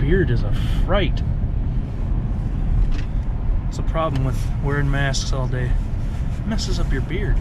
beard is a fright. It's a problem with wearing masks all day. It messes up your beard.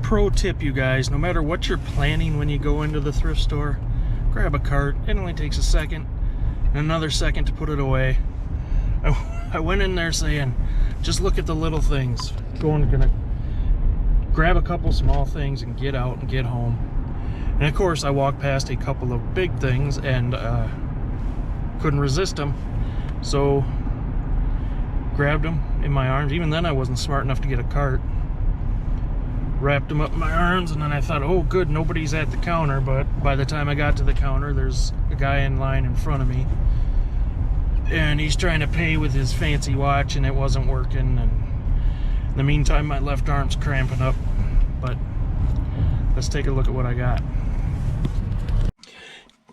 pro tip, you guys, no matter what you're planning when you go into the thrift store, grab a cart. It only takes a second and another second to put it away. I went in there saying, just look at the little things. Gonna grab a couple small things and get out and get home. And of course I walked past a couple of big things and couldn't resist them, so grabbed them in my arms. Even then I wasn't smart enough to get a cart. Wrapped them up in my arms, and then I thought, oh good, nobody's at the counter. But by the time I got to the counter, there's a guy in line in front of me, and he's trying to pay with his fancy watch, and it wasn't working. And in the meantime, my left arm's cramping up. But let's take a look at what I got.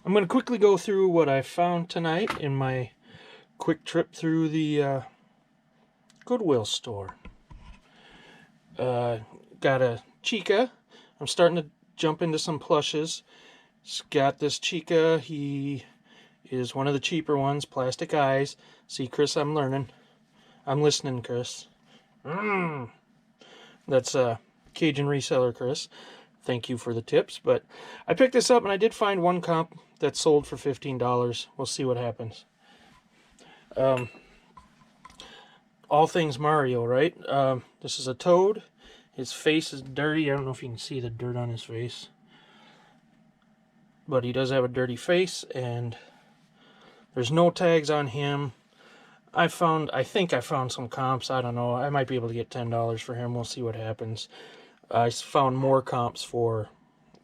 I'm going to quickly go through what I found tonight in my quick trip through the Goodwill store. Got a Chica. I'm starting to jump into some plushes. Got this Chica. He is one of the cheaper ones. Plastic eyes. See, Chris, I'm learning. I'm listening, Chris. That's Cajun reseller Chris. Thank you for the tips. But I picked this up, and I did find one comp that sold for $15. We'll see what happens. All things Mario, right? This is a Toad. His face is dirty. I don't know if you can see the dirt on his face, but he does have a dirty face, and there's no tags on him. I think I found some comps. I don't know. I might be able to get $10 for him. We'll see what happens. I found more comps for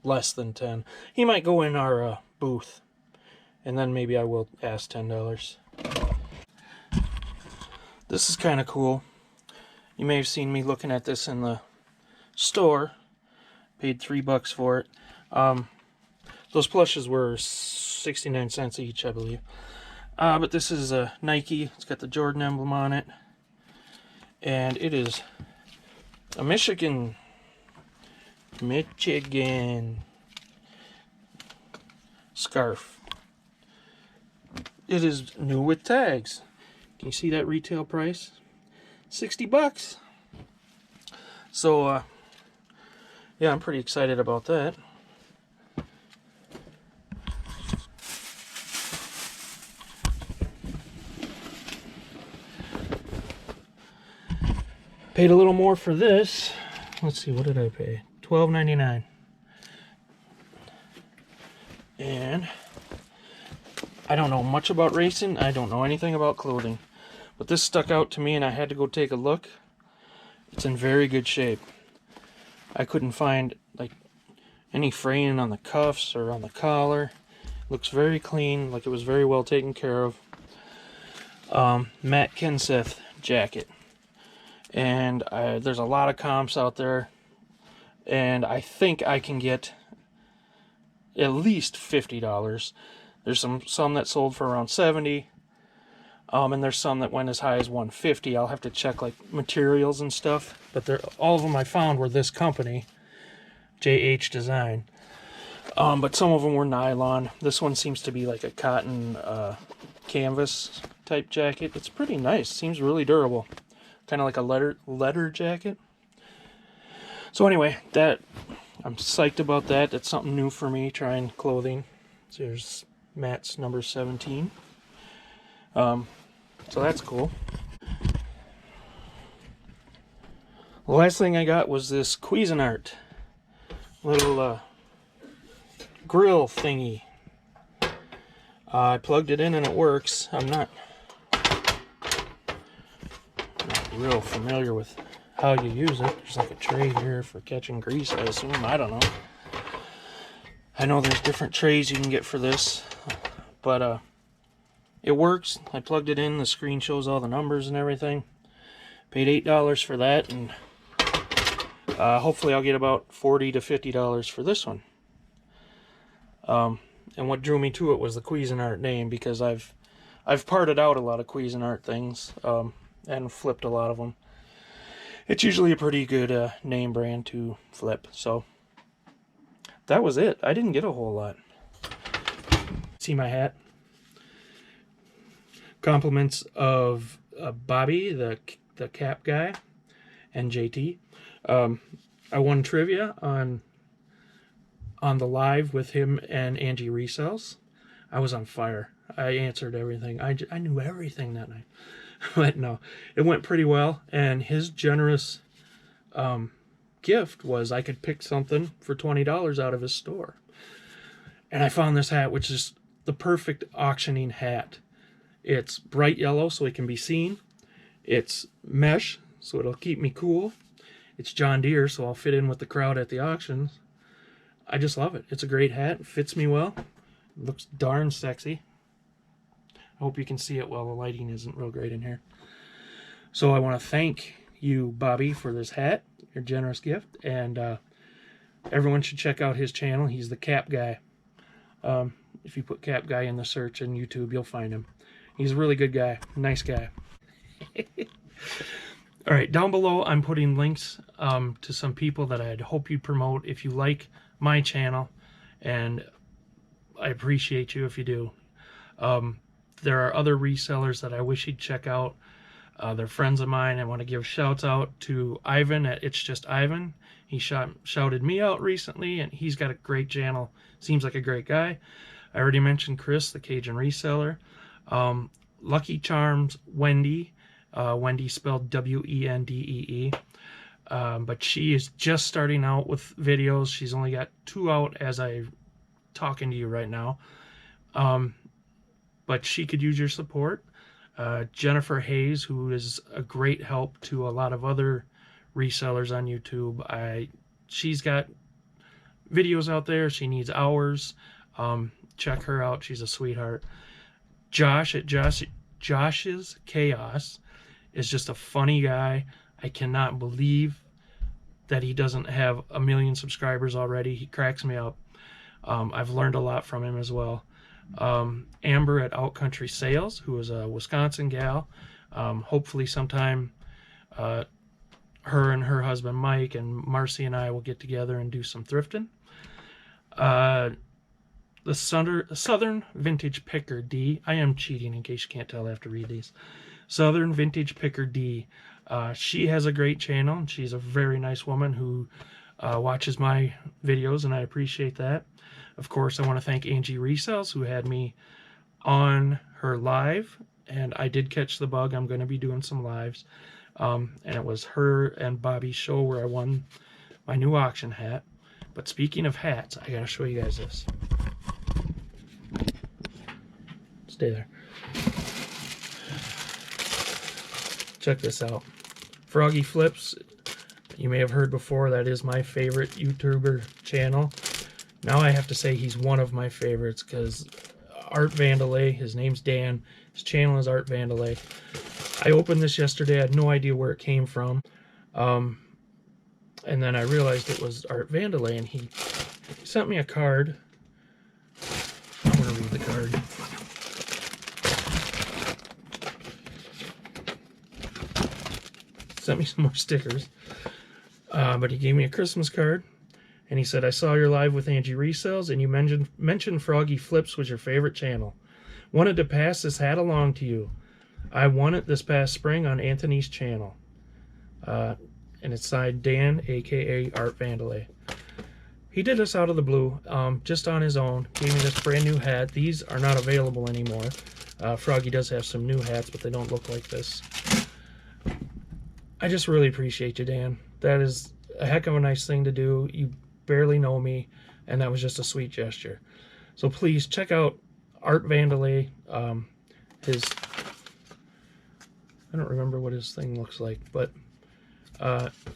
less than 10. He might go in our booth, and then maybe I will ask $10. This is kind of cool. You may have seen me looking at this in the store. Paid $3 for it. Those plushes were 69 cents each, I believe. But this is a Nike. It's got the Jordan emblem on it, and it is a Michigan scarf. It is new with tags. Can you see that retail price? $60. So yeah, I'm pretty excited about that. Paid a little more for this. Let's see, what did I pay? $12.99. And I don't know much about racing. I don't know anything about clothing. But this stuck out to me, and I had to go take a look. It's in very good shape. I couldn't find like any fraying on the cuffs or on the collar. Looks very clean, like it was very well taken care of. Matt Kenseth jacket. And there's a lot of comps out there, and I think I can get at least $50. There's some that sold for around $70, and there's some that went as high as $150. I'll have to check like materials and stuff, but all of them I found were this company, JH Design. But some of them were nylon. This one seems to be like a cotton canvas type jacket. It's pretty nice. Seems really durable. Kind of like a leather jacket. So anyway, I'm psyched about that. That's something new for me, trying clothing. So here's Matt's number 17. So that's cool. The last thing I got was this Cuisinart little grill thingy. I plugged it in and it works. I'm not real familiar with how you use it. There's like a tray here for catching grease, I assume. I don't know. I know there's different trays you can get for this, but it works. I plugged it in. The screen shows all the numbers and everything. Paid $8 for that, and hopefully I'll get about $40 to $50 for this one. And what drew me to it was the Cuisinart name, because I've parted out a lot of Cuisinart things. And flipped a lot of them. It's usually a pretty good name brand to flip. So that was it. I didn't get a whole lot. See my hat? Compliments of Bobby, the cap guy, and JT. I won trivia on the live with him and Angie resells. I was on fire. I answered everything. I knew everything that night. But no, it went pretty well. And his generous gift was I could pick something for $20 out of his store. And I found this hat, which is the perfect auctioning hat. It's bright yellow, so it can be seen. It's mesh, so it'll keep me cool. It's John Deere, so I'll fit in with the crowd at the auctions. I just love it. It's a great hat. It fits me well. It looks darn sexy. I hope you can see it well. The lighting isn't real great in here. So I want to thank you, Bobby, for this hat, your generous gift. And everyone should check out his channel. He's the Cap Guy. If you put Cap Guy in the search in YouTube, you'll find him. He's a really good guy. Nice guy. All right, down below I'm putting links to some people that I'd hope you'd promote if you like my channel, and I appreciate you if you do. There are other resellers that I wish you'd check out. They're friends of mine. I want to give shouts out to Ivan at It's Just Ivan. He shouted me out recently, and he's got a great channel. Seems like a great guy. I already mentioned Chris, the Cajun reseller. Lucky Charms Wendee. Wendee spelled W-E-N-D-E-E. But she is just starting out with videos. She's only got 2 out as I'm talking to you right now. But she could use your support. Jennifer Hayes, who is a great help to a lot of other resellers on YouTube. She's got videos out there. She needs hours. Check her out. She's a sweetheart. Josh at Josh's Chaos is just a funny guy. I cannot believe that he doesn't have 1 million subscribers already. He cracks me up. I've learned a lot from him as well. Amber at Outcountry Sales, who is a Wisconsin gal. Hopefully sometime her and her husband Mike and Marcy and I will get together and do some thrifting. The Southern Vintage Picker D. I am cheating in case you can't tell. I have to read these. Southern Vintage Picker D. She has a great channel, and she's a very nice woman who watches my videos, and I appreciate that. Of course, I want to thank Angie Resells, who had me on her live, and I did catch the bug. I'm going to be doing some lives. And it was her and Bobby's show where I won my new auction hat. But speaking of hats, I got to show you guys this. Stay there. Check this out. Froggy Flips, you may have heard before, that is my favorite YouTuber channel. Now I have to say he's one of my favorites because Art Vandelay, his name's Dan, his channel is Art Vandelay. I opened this yesterday, I had no idea where it came from. And then I realized it was Art Vandelay, and he sent me a card. I'm going to read the card. Sent me some more stickers. But he gave me a Christmas card. And he said, I saw your live with Angie Resells, and you mentioned Froggy Flips was your favorite channel. Wanted to pass this hat along to you. I won it this past spring on Anthony's channel. And it's signed Dan, AKA Art Vandelay. He did this out of the blue, just on his own. Gave me this brand new hat. These are not available anymore. Froggy does have some new hats, but they don't look like this. I just really appreciate you, Dan. That is a heck of a nice thing to do. You barely know me, and that was just a sweet gesture. So please check out Art Vandelay. I don't remember what his thing looks like, but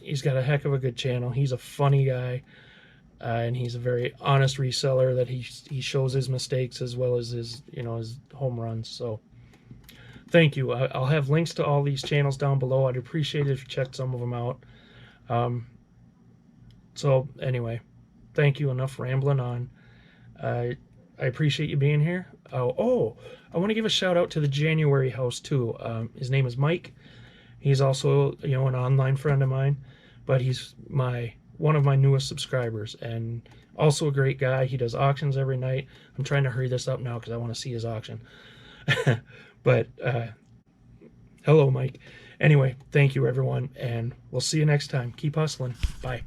he's got a heck of a good channel. He's a funny guy, and he's a very honest reseller that he shows his mistakes as well as his his home runs. So thank you. I'll have links to all these channels down below. I'd appreciate it if you checked some of them out. So anyway, thank you. Enough rambling on. I appreciate you being here. Oh, I want to give a shout out to the January house too. His name is Mike. He's also an online friend of mine, but he's one of my newest subscribers and also a great guy. He does auctions every night. I'm trying to hurry this up now because I want to see his auction. But hello, Mike. Anyway, thank you everyone, and we'll see you next time. Keep hustling. Bye.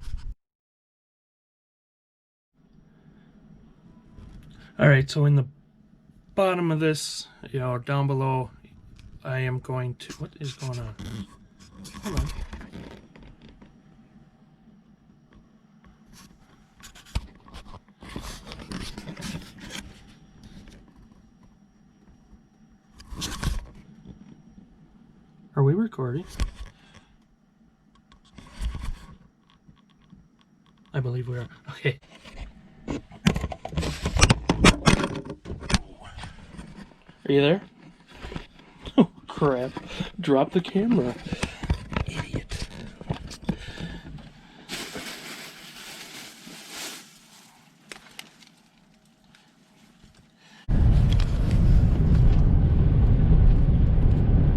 All right, so in the bottom of this, you know, down below, I am going to, what is going on? Hold on. Are we recording? I believe we are. Okay. Are you there? Oh, crap. Drop the camera. Idiot.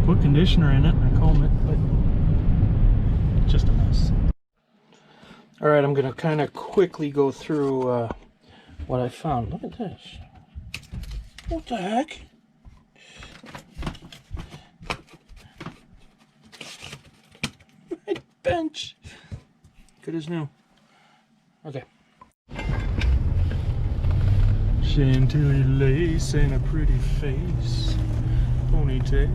Put conditioner in it and I comb it, but it's just a mess. Alright, I'm going to kind of quickly go through what I found. Look at this. What the heck? My bench. Good as new. Okay. Chantilly lace and a pretty face. Ponytail.